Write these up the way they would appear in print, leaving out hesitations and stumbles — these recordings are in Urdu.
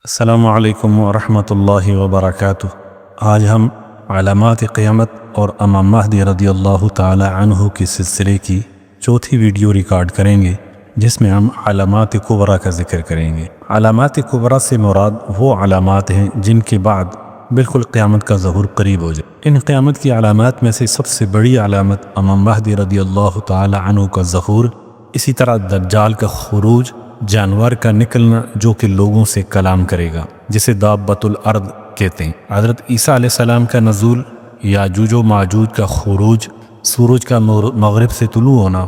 السلام علیکم ورحمۃ اللہ وبرکاتہ۔ آج ہم علامات قیامت اور امام مہدی رضی اللہ تعالی عنہ کے سلسلے کی چوتھی ویڈیو ریکارڈ کریں گے، جس میں ہم علامات کبریٰ کا ذکر کریں گے۔ علامات کبریٰ سے مراد وہ علامات ہیں جن کے بعد بالکل قیامت کا ظہور قریب ہو جائے۔ ان قیامت کی علامات میں سے سب سے بڑی علامت امام مہدی رضی اللہ تعالی عنہ کا ظہور، اسی طرح دجال کا خروج، جانور کا نکلنا جو کہ لوگوں سے کلام کرے گا، جسے دابۃ الارض کہتے ہیں، حضرت عیسیٰ علیہ السلام کا نزول، یاجوج و ماجوج کا خروج، سورج کا مغرب سے طلوع ہونا،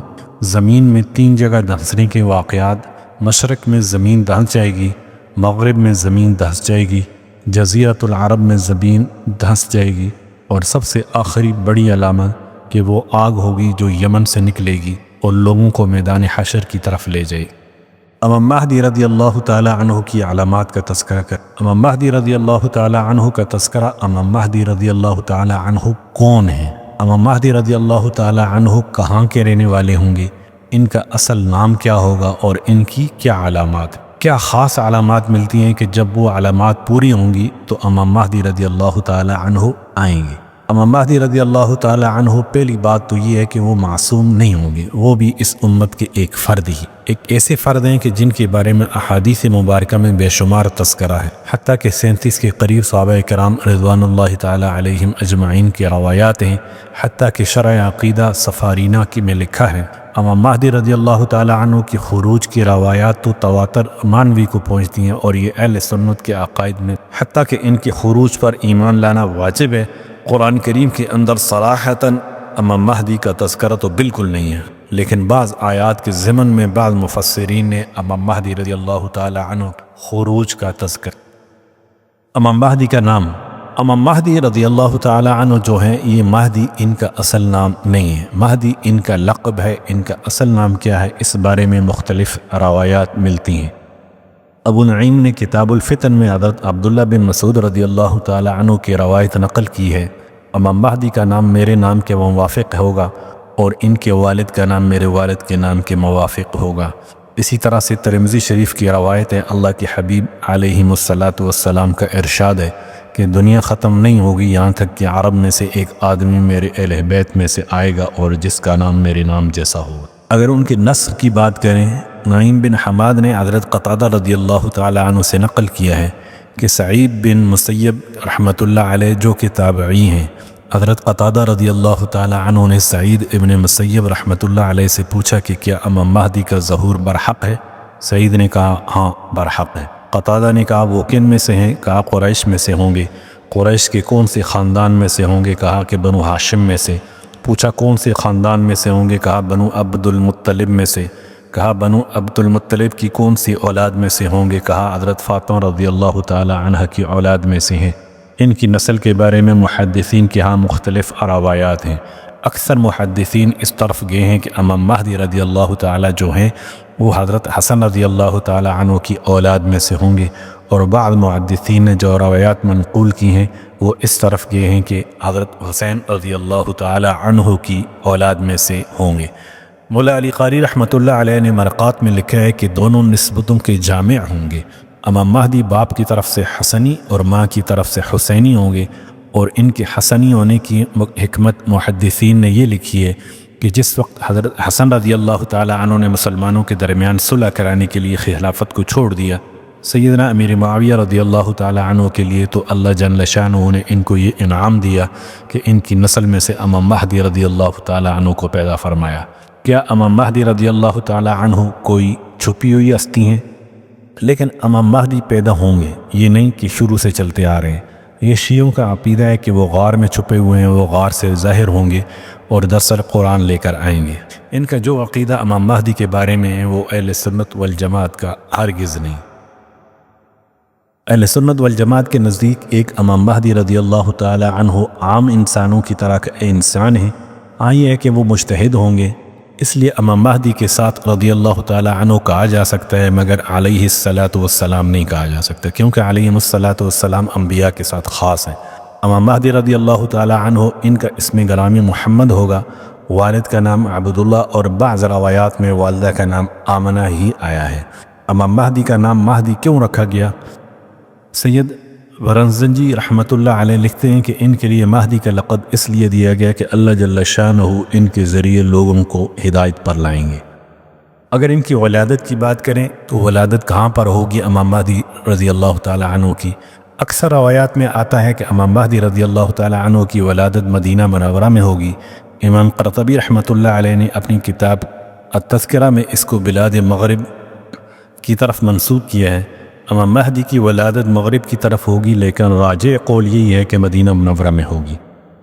زمین میں 3 جگہ دھنسنے کے واقعات، مشرق میں زمین دھنس جائے گی، مغرب میں زمین دھنس جائے گی، جزیرۃ العرب میں زمین دھنس جائے گی، اور سب سے آخری بڑی علامت کہ وہ آگ ہوگی جو یمن سے نکلے گی اور لوگوں کو میدان حشر کی طرف لے جائے گی۔ امام مہدی رضی اللہ تعالی عنہ کی علامات کا تذکرہ کر۔ امام مہدی رضی اللہ تعالی عنہ کا تذکرہ۔ امام مہدی رضی اللہ تعالی عنہ کون ہیں؟ امام مہدی رضی اللہ تعالی عنہ کہاں کے رہنے والے ہوں گے؟ ان کا اصل نام کیا ہوگا اور ان کی کیا علامات؟ کیا خاص علامات ملتی ہیں کہ جب وہ علامات پوری ہوں گی تو امام مہدی رضی اللہ تعالی عنہ آئیں گے؟ امام مہدی رضی اللہ تعالی عنہ، پہلی بات تو یہ ہے کہ وہ معصوم نہیں ہوں گے، وہ بھی اس امت کے ایک فرد ہی، ایک ایسے فرد ہیں کہ جن کے بارے میں احادیث مبارکہ میں بے شمار تذکرہ ہے، حتیٰ کہ 37 کے قریب صحابہ کرام رضوان اللہ تعالی علیہم اجمعین کی روایات ہیں، حتیٰ کہ شرح عقیدہ سفارینہ کی میں لکھا ہے امام مہدی رضی اللہ تعالی عنہ کی خروج کی روایات تو تواتر مانوی کو پہنچتی ہیں، اور یہ اہل سنت کے عقائد میں، حتیٰ کہ ان کی خروج پر ایمان لانا واجب ہے۔ قرآن کریم کے اندر صراحتاً امام مہدی کا تذکرہ تو بالکل نہیں ہے، لیکن بعض آیات کے ضمن میں بعض مفسرین نے امام مہدی رضی اللہ تعالی عنہ خروج کا تذکرہ۔ امام مہدی کا نام، امام مہدی رضی اللہ تعالی عنہ جو ہیں، یہ مہدی ان کا اصل نام نہیں ہے، مہدی ان کا لقب ہے۔ ان کا اصل نام کیا ہے، اس بارے میں مختلف روایات ملتی ہیں۔ ابو نعیم نے کتاب الفتن میں حضرت عبداللہ بن مسعود رضی اللہ تعالی عنہ کی روایت نقل کی ہے، امام مہدی کا نام میرے نام کے موافق ہوگا اور ان کے والد کا نام میرے والد کے نام کے موافق ہوگا۔ اسی طرح سے ترمذی شریف کی روایت ہے، اللہ کے حبیب علیہ الصلاۃ والسلام کا ارشاد ہے کہ دنیا ختم نہیں ہوگی یہاں تک کہ عرب میں سے ایک آدمی میرے اہل بیت میں سے آئے گا اور جس کا نام میرے نام جیسا ہوگا۔ اگر ان کے نسب کی بات کریں، نعیم بن حماد نے حضرت قتادہ رضی اللہ تعالی عنہ سے نقل کیا ہے کہ سعید بن مسیب رحمۃ اللہ علیہ جو کہ تابعی ہیں، حضرت قتادہ رضی اللہ تعالی عنہ نے سعید ابن مسیب رحمۃ اللہ علیہ سے پوچھا کہ کیا امام مہدی کا ظہور برحق ہے؟ سعید نے کہا ہاں برحق ہے۔ قتادہ نے کہا وہ کن میں سے ہیں؟ کہا قریش میں سے ہوں گے۔ قریش کے کون سے خاندان میں سے ہوں گے؟ کہا کہ بنو ہاشم میں سے۔ پوچھا کون سے خاندان میں سے ہوں گے؟ کہا بنو عبد المطلب میں سے۔ کہا بنو عبد المطلب کی کون سی اولاد میں سے ہوں گے؟ کہا حضرت فاطمہ رضی اللہ تعالی عنہ کی اولاد میں سے ہیں۔ ان کی نسل کے بارے میں محدثین کے ہاں مختلف روایات ہیں۔ اکثر محدثین اس طرف گئے ہیں کہ امام مہدی رضی اللہ تعالی جو ہیں وہ حضرت حسن رضی اللہ تعالی عنہ کی اولاد میں سے ہوں گے، اور بعض محدثین نے جو روایات منقول کی ہیں وہ اس طرف گئے ہیں کہ حضرت حسین رضی اللہ تعالی عنہ کی اولاد میں سے ہوں گے۔ مولا علی قاری رحمۃ اللہ علیہ نے مرقات میں لکھا ہے کہ دونوں نسبتوں کے جامع ہوں گے۔ امام مہدی باپ کی طرف سے حسنی اور ماں کی طرف سے حسینی ہوں گے، اور ان کے حسنی ہونے کی حکمت محدثین نے یہ لکھی ہے کہ جس وقت حضرت حسن رضی اللہ تعالی عنہ نے مسلمانوں کے درمیان صلح کرانے کے لیے خلافت کو چھوڑ دیا، سیدنا امیر معاویہ رضی اللہ تعالی عنہ کے لیے تو اللہ جل شانہ نے ان کو یہ انعام دیا کہ ان کی نسل میں سے امام مہدی رضی اللہ تعالی عنہ کو پیدا فرمایا۔ کیا امام مہدی رضی اللہ تعالی عنہ کوئی چھپی ہوئی ہستی ہیں؟ لیکن امام مہدی پیدا ہوں گے، یہ نہیں کہ شروع سے چلتے آ رہے ہیں۔ یہ شیعوں کا عقیدہ ہے کہ وہ غار میں چھپے ہوئے ہیں، وہ غار سے ظاہر ہوں گے اور درسل قرآن لے کر آئیں گے۔ ان کا جو عقیدہ امام مہدی کے بارے میں ہے وہ اہل سنت والجماعت کا ہرگز نہیں۔ اہل سنت والجماعت کے نزدیک ایک امام مہدی رضی اللہ تعالی عنہ عام انسانوں کی طرح کا انسان ہے، یہ ہے کہ وہ مجتہد ہوں گے، اس لیے امام مہدی کے ساتھ رضی اللہ تعالی عنہ کہا جا سکتا ہے، مگر علیہ الصلاۃ والسلام نہیں کہا جا سکتا، کیونکہ علیہ الصلاۃ والسلام انبیاء کے ساتھ خاص ہیں۔ امام مہدی رضی اللہ تعالی عنہ، ان کا اسم گرامی محمد ہوگا، والد کا نام عبداللہ، اور بعض روایات میں والدہ کا نام آمنہ ہی آیا ہے۔ امام مہدی کا نام مہدی کیوں رکھا گیا؟ سید ورنزنجی رحمۃ اللہ علیہ لکھتے ہیں کہ ان کے لیے مہدی کا لقب اس لیے دیا گیا کہ اللہ جل شانہ ان کے ذریعے لوگوں کو ہدایت پر لائیں گے۔ اگر ان کی ولادت کی بات کریں تو ولادت کہاں پر ہوگی امام مہدی رضی اللہ تعالی عنہ کی؟ اکثر روایات میں آتا ہے کہ امام مہدی رضی اللہ تعالی عنہ کی ولادت مدینہ منورہ میں ہوگی۔ امام قرطبی رحمۃ اللہ علیہ نے اپنی کتاب التذکرہ میں اس کو بلاد مغرب کی طرف منسوب کیا ہے۔ امام مہدی کی ولادت مغرب کی طرف ہوگی، لیکن راجع قول یہی ہے کہ مدینہ منورہ میں ہوگی۔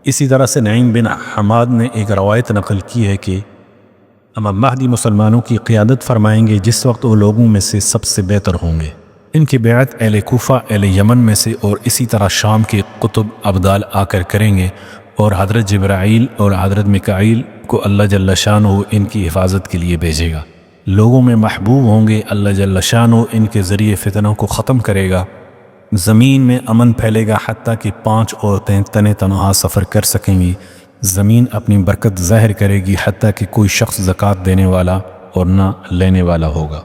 اسی طرح سے نعیم بن حماد نے ایک روایت نقل کی ہے کہ امام مہدی مسلمانوں کی قیادت فرمائیں گے جس وقت وہ لوگوں میں سے سب سے بہتر ہوں گے۔ ان کی بیعت اہل کوفہ، اہل یمن میں سے اور اسی طرح شام کے قطب ابدال آ کر کریں گے، اور حضرت جبرائیل اور حضرت میکائیل کو اللہ جل شانہ ان کی حفاظت کے لیے بھیجے گا۔ لوگوں میں محبوب ہوں گے، اللہ جل شانہ ان کے ذریعے فتنوں کو ختم کرے گا۔ زمین میں امن پھیلے گا حتیٰ کہ 5 عورتیں تن تنہا سفر کر سکیں گی۔ زمین اپنی برکت ظاہر کرے گی حتیٰ کہ کوئی شخص زکوٰۃ دینے والا اور نہ لینے والا ہوگا۔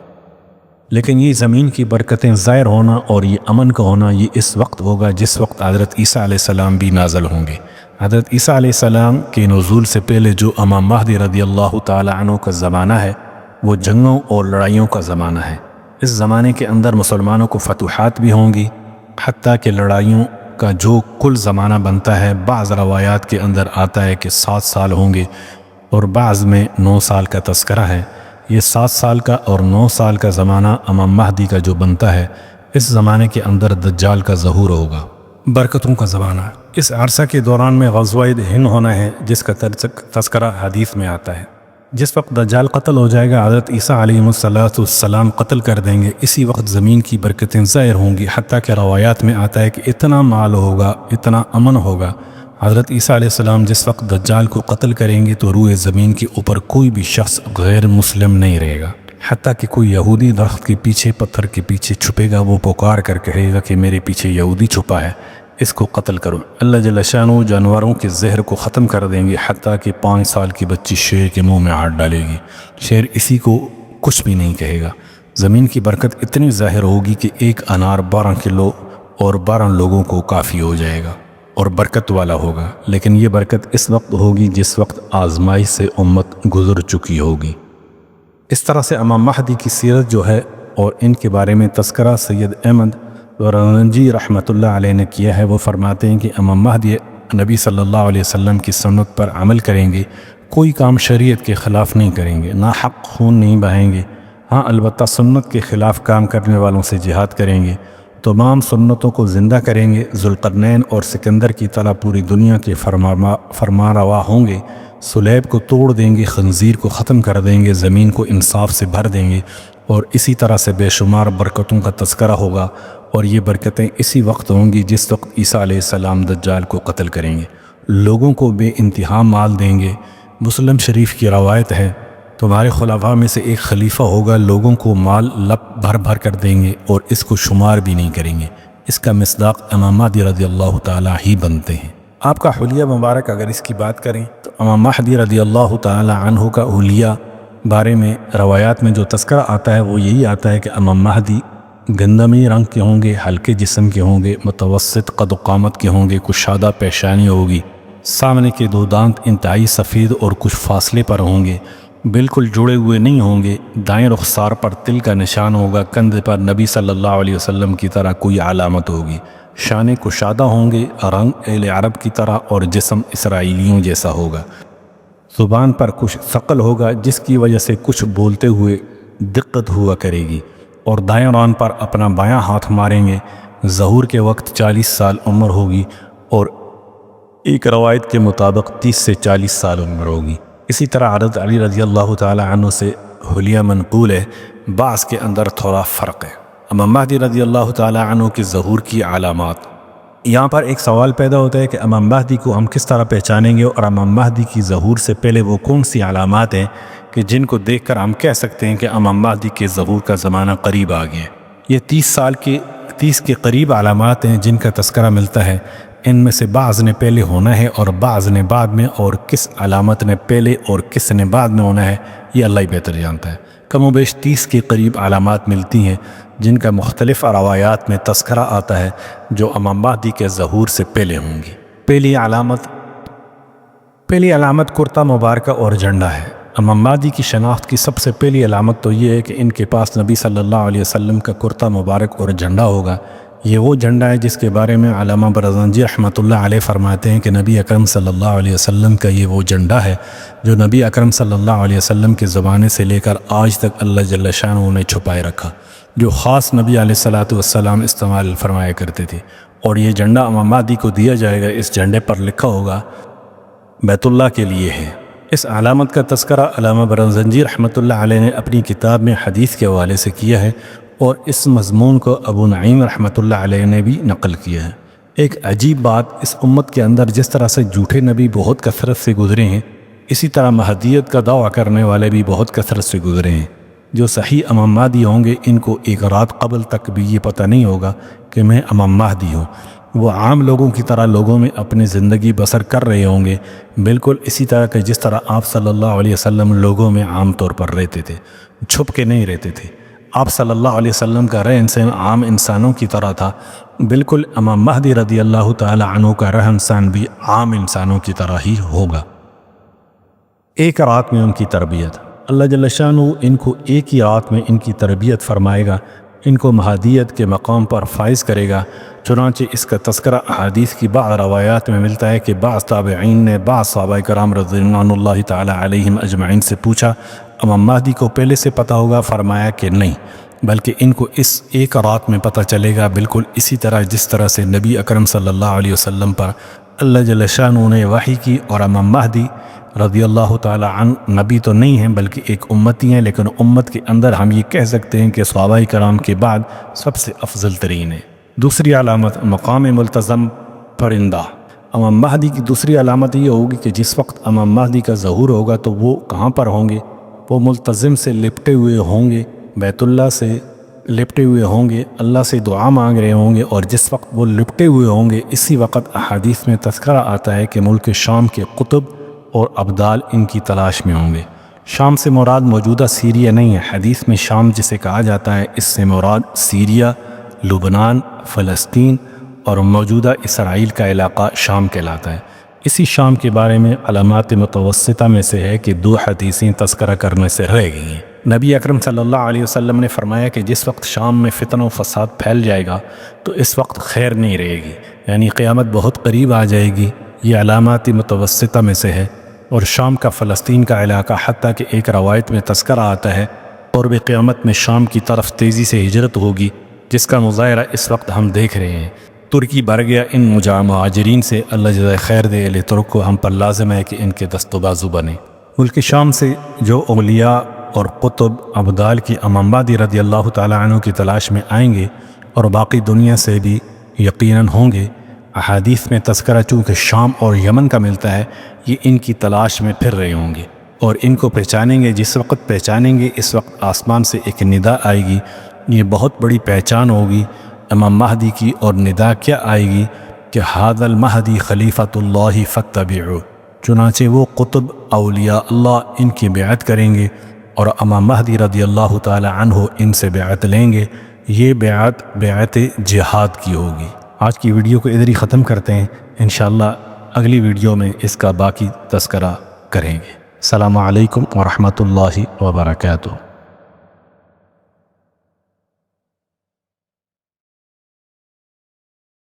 لیکن یہ زمین کی برکتیں ظاہر ہونا اور یہ امن کا ہونا یہ اس وقت ہوگا جس وقت حضرت عیسیٰ علیہ السلام بھی نازل ہوں گے۔ حضرت عیسیٰ علیہ السلام کے نزول سے پہلے جو امام مہدی رضی اللہ تعالی عنہ کا زمانہ ہے وہ جنگوں اور لڑائیوں کا زمانہ ہے۔ اس زمانے کے اندر مسلمانوں کو فتوحات بھی ہوں گی، حتیٰ کہ لڑائیوں کا جو کل زمانہ بنتا ہے بعض روایات کے اندر آتا ہے کہ 7 سال ہوں گے اور بعض میں 9 سال کا تذکرہ ہے۔ یہ 7 سال کا اور 9 سال کا زمانہ امام مہدی کا جو بنتا ہے، اس زمانے کے اندر دجال کا ظہور ہوگا، برکتوں کا زمانہ۔ اس عرصہ کے دوران میں غزوہ ہند ہونا ہے جس کا تذکرہ حدیث میں آتا ہے۔ جس وقت دجال قتل ہو جائے گا حضرت عیسیٰ علیہ السلام قتل کر دیں گے، اسی وقت زمین کی برکتیں ظاہر ہوں گی، حتیٰ کہ روایات میں آتا ہے کہ اتنا مال ہوگا، اتنا امن ہوگا۔ حضرت عیسیٰ علیہ السلام جس وقت دجال کو قتل کریں گے تو روئے زمین کے اوپر کوئی بھی شخص غیر مسلم نہیں رہے گا، حتیٰ کہ کوئی یہودی درخت کے پیچھے پتھر کے پیچھے چھپے گا، وہ پکار کر کہے گا کہ میرے پیچھے یہودی چھپا ہے، اس کو قتل کرو۔ اللہ جل شانہ جانوروں کے زہر کو ختم کر دیں گے، حتیٰ کہ 5 سال کی بچی شیر کے منہ میں ہاتھ ڈالے گی، شیر اسی کو کچھ بھی نہیں کہے گا۔ زمین کی برکت اتنی ظاہر ہوگی کہ ایک انار 12 کلو اور 12 لوگوں کو کافی ہو جائے گا اور برکت والا ہوگا۔ لیکن یہ برکت اس وقت ہوگی جس وقت آزمائی سے امت گزر چکی ہوگی۔ اس طرح سے امام مہدی کی سیرت جو ہے اور ان کے بارے میں تذکرہ سید احمد ورنجی رحمۃ اللہ علیہ نے کیا ہے۔ وہ فرماتے ہیں کہ امام مہدی نبی صلی اللہ علیہ وسلم کی سنت پر عمل کریں گے، کوئی کام شریعت کے خلاف نہیں کریں گے، نہ حق خون نہیں بہائیں گے، ہاں البتہ سنت کے خلاف کام کرنے والوں سے جہاد کریں گے، تمام سنتوں کو زندہ کریں گے، ذوالقرنین اور سکندر کی طرح پوری دنیا کے فرما روا ہوں گے، سلیب کو توڑ دیں گے، خنزیر کو ختم کر دیں گے، زمین کو انصاف سے بھر دیں گے، اور اسی طرح سے بے شمار برکتوں کا تذکرہ ہوگا۔ اور یہ برکتیں اسی وقت ہوں گی جس وقت عیسیٰ علیہ السلام دجال کو قتل کریں گے، لوگوں کو بے انتہا مال دیں گے۔ مسلم شریف کی روایت ہے تمہارے خلفاء میں سے ایک خلیفہ ہوگا، لوگوں کو مال لپ بھر بھر کر دیں گے اور اس کو شمار بھی نہیں کریں گے۔ اس کا مصداق امام مہدی رضی اللہ تعالیٰ ہی بنتے ہیں۔ آپ کا حلیہ مبارک اگر اس کی بات کریں تو امام مہدی رضی اللہ تعالیٰ عنہ کا حلیہ بارے میں روایات میں جو تذکرہ آتا ہے وہ یہی آتا ہے کہ امام مہدی گندمی رنگ کے ہوں گے، ہلکے جسم کے ہوں گے، متوسط قد و قامت کے ہوں گے، کشادہ پیشانی ہوگی، سامنے کے 2 دانت انتہائی سفید اور کچھ فاصلے پر ہوں گے، بالکل جڑے ہوئے نہیں ہوں گے، دائیں رخسار پر تل کا نشان ہوگا، کندھے پر نبی صلی اللہ علیہ وسلم کی طرح کوئی علامت ہوگی، شانے کشادہ ہوں گے، رنگ اہل عرب کی طرح اور جسم اسرائیلیوں جیسا ہوگا، زبان پر کچھ ثقل ہوگا جس کی وجہ سے کچھ بولتے ہوئے دقت ہوا کرے گی، اور دائیں ران پر اپنا بایاں ہاتھ ماریں گے۔ ظہور کے وقت 40 سال عمر ہوگی اور ایک روایت کے مطابق 30 سے 40 سال عمر ہوگی۔ اسی طرح حضرت علی رضی اللہ تعالی عنہ سے حلیہ منقول ہے، بعض کے اندر تھوڑا فرق ہے۔ امام مہدی رضی اللہ تعالی عنہ کے ظہور کی علامات۔ یہاں پر ایک سوال پیدا ہوتا ہے کہ امام مہدی کو ہم کس طرح پہچانیں گے، اور امام مہدی کی ظہور سے پہلے وہ کون سی علامات ہیں کہ جن کو دیکھ کر ہم کہہ سکتے ہیں کہ امام مہدی کے ظہور کا زمانہ قریب آ گیا ہے۔ یہ 30 کے قریب علامات ہیں جن کا تذکرہ ملتا ہے۔ ان میں سے بعض نے پہلے ہونا ہے اور بعض نے بعد میں، اور کس علامت نے پہلے اور کس نے بعد میں ہونا ہے یہ اللہ ہی بہتر جانتا ہے۔ کم و بیش 30 کے قریب علامات ملتی ہیں جن کا مختلف روایات میں تذکرہ آتا ہے جو امام مہدی کے ظہور سے پہلے ہوں گی۔ پہلی علامت کرتا مبارکہ اور جھنڈا ہے۔ امام مہدی کی شناخت کی سب سے پہلی علامت تو یہ ہے کہ ان کے پاس نبی صلی اللہ علیہ وسلم کا کرتا مبارک اور جھنڈا ہوگا۔ یہ وہ جھنڈا ہے جس کے بارے میں علامہ برزنجی رحمۃ اللہ علیہ فرماتے ہیں کہ نبی اکرم صلی اللہ علیہ وسلم کا یہ وہ جھنڈا ہے جو نبی اکرم صلی اللہ علیہ وسلم کے زمانے سے لے کر آج تک اللہ جل شانہ نے چھپائے رکھا، جو خاص نبی علیہ الصلوۃ والسلام استعمال فرمایا کرتے تھے، اور یہ جھنڈا امام مہدی کو دیا جائے گا۔ اس جھنڈے پر لکھا ہوگا بیت اللہ کے لیے ہے۔ اس علامت کا تذکرہ علامہ برزنجی رحمۃ اللہ علیہ نے اپنی کتاب میں حدیث کے حوالے سے کیا ہے، اور اس مضمون کو ابو نعیم رحمۃ اللہ علیہ نے بھی نقل کیا ہے۔ ایک عجیب بات، اس امت کے اندر جس طرح سے جھوٹے نبی بہت کثرت سے گزرے ہیں، اسی طرح مہدیت کا دعویٰ کرنے والے بھی بہت کثرت سے گزرے ہیں۔ جو صحیح امام مہدی ہوں گے ان کو ایک رات قبل تک بھی یہ پتہ نہیں ہوگا کہ میں امام مہدی ہوں۔ وہ عام لوگوں کی طرح لوگوں میں اپنی زندگی بسر کر رہے ہوں گے، بالکل اسی طرح کہ جس طرح آپ صلی اللہ علیہ وسلم لوگوں میں عام طور پر رہتے تھے، چھپ کے نہیں رہتے تھے۔ آپ صلی اللہ علیہ وسلم کا رہن سہن عام انسانوں کی طرح تھا، بالکل امام مہدی رضی اللہ تعالی عنہ کا رہن سہن بھی عام انسانوں کی طرح ہی ہوگا۔ ایک رات میں ان کی تربیت، اللہ جل شانہ ان کو ایک ہی رات میں ان کی تربیت فرمائے گا، ان کو مہدیت کے مقام پر فائز کرے گا۔ چنانچہ اس کا تذکرہ احادیث کی بعض روایات میں ملتا ہے کہ بعض تابعین نے بعض صحابہ کرام رضوان اللہ تعالی علیہم اجمعین سے پوچھا، امام مہدی کو پہلے سے پتہ ہوگا؟ فرمایا کہ نہیں، بلکہ ان کو اس ایک رات میں پتہ چلے گا، بالکل اسی طرح جس طرح سے نبی اکرم صلی اللہ علیہ وسلم پر اللہ جل شانہ نے وحی کی۔ اور امام مہدی رضی اللہ تعالی عنہ نبی تو نہیں ہیں بلکہ ایک امتی ہیں، لیکن امت کے اندر ہم یہ کہہ سکتے ہیں کہ صحابہ کرام کے بعد سب سے افضل ترین ہے۔ دوسری علامت مقام ملتزم پرندہ۔ امام مہدی کی دوسری علامت یہ ہوگی کہ جس وقت امام مہدی کا ظہور ہوگا تو وہ کہاں پر ہوں گے؟ وہ ملتزم سے لپٹے ہوئے ہوں گے، بیت اللہ سے لپٹے ہوئے ہوں گے، اللہ سے دعا مانگ رہے ہوں گے، اور جس وقت وہ لپٹے ہوئے ہوں گے اسی وقت احادیث میں تذکرہ آتا ہے کہ ملک شام کے قطب اور ابدال ان کی تلاش میں ہوں گے۔ شام سے مراد موجودہ سیریا نہیں ہے، حدیث میں شام جسے کہا جاتا ہے اس سے مراد سیریا، لبنان، فلسطین اور موجودہ اسرائیل کا علاقہ شام کہلاتا ہے۔ اسی شام کے بارے میں علامات متوسطہ میں سے ہے کہ 2 حدیثیں تذکرہ کرنے سے رہ گئی ہیں۔ نبی اکرم صلی اللہ علیہ وسلم نے فرمایا کہ جس وقت شام میں فتن و فساد پھیل جائے گا تو اس وقت خیر نہیں رہے گی، یعنی قیامت بہت قریب آ جائے گی۔ یہ علامات متوسطہ میں سے ہے۔ اور شام کا فلسطین کا علاقہ، حتیٰ کہ ایک روایت میں تذکرہ آتا ہے قرب قیامت میں شام کی طرف تیزی سے ہجرت ہوگی، جس کا مظاہرہ اس وقت ہم دیکھ رہے ہیں۔ ترکی بھر گیا ان مہاجرین سے، اللہ جزائے خیر دے۔ اہل ترک کو ہم پر لازم ہے کہ ان کے دست و بازو بنے۔ ملک شام سے جو اولیاء اور قطب ابدال کی امام مہدی رضی اللہ تعالی عنہ کی تلاش میں آئیں گے، اور باقی دنیا سے بھی یقیناً ہوں گے۔ احادیث میں تذکرہ چونکہ شام اور یمن کا ملتا ہے، یہ ان کی تلاش میں پھر رہے ہوں گے اور ان کو پہچانیں گے۔ جس وقت پہچانیں گے اس وقت آسمان سے ایک ندا آئے گی، یہ بہت بڑی پہچان ہوگی امام مہدی کی۔ اور ندا کیا آئے گی کہ ھذا المہدی خلیفۃ اللہ فاتبعوہ۔ چنانچہ وہ قطب اولیاء اللہ ان کی بیعت کریں گے اور امام مہدی رضی اللہ تعالی عنہ ان سے بیعت لیں گے۔ یہ بیعت جہاد کی ہوگی۔ آج کی ویڈیو کو ادھر ہی ختم کرتے ہیں، انشاءاللہ اگلی ویڈیو میں اس کا باقی تذکرہ کریں گے۔ السلام علیکم ورحمۃ اللہ وبرکاتہ۔